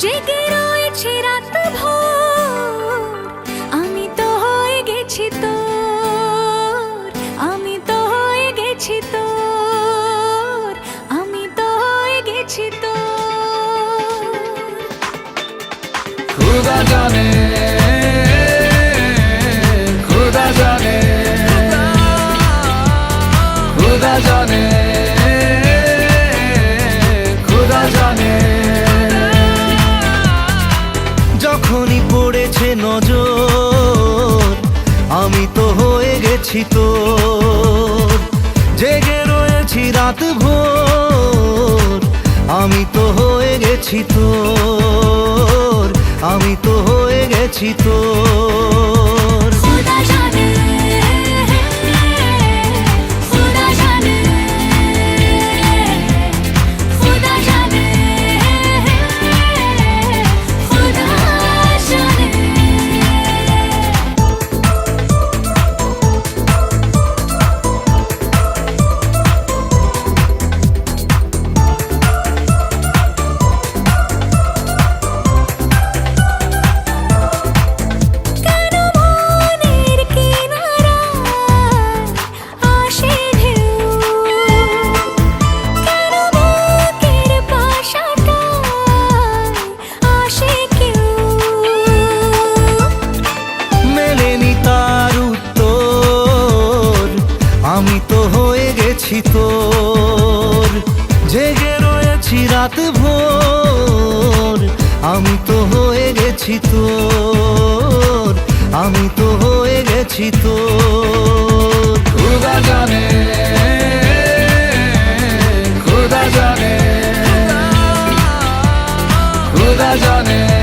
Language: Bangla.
জেগে রয়েছি রাত ভোর, আমি তো হয়ে গেছি তোর, আমি তো হয়ে গেছি তোর, আমি তো হয়ে গেছি তোর। खुदा जाने, खुदा जाने, खुदा जाने, खुदा जाने। যখনই পড়েছে নজর আমি তো হয়ে গেছি তোর, জেগে রয়েছি রাত ভোর, আমি তো হয়ে গেছি তোর, আমি তো হয়ে গেছি তোর। खुदा जाने, खुदा जाने, खुदा जाने, खुदा जाने। কেন মনের কিনারায় আসে ঢেউ, কেন বুকের পাশাটায় আসে কেউ। মেলেনি তার উত্তর, আমি তো হয়ে গেছি তোর, জেগে রয়েছি রাত ভোর, আমি তো হয়ে গেছি তোর, আমি তো হয়ে গেছি তোর। खुदा जाने, खुदा जाने, खुदा जाने।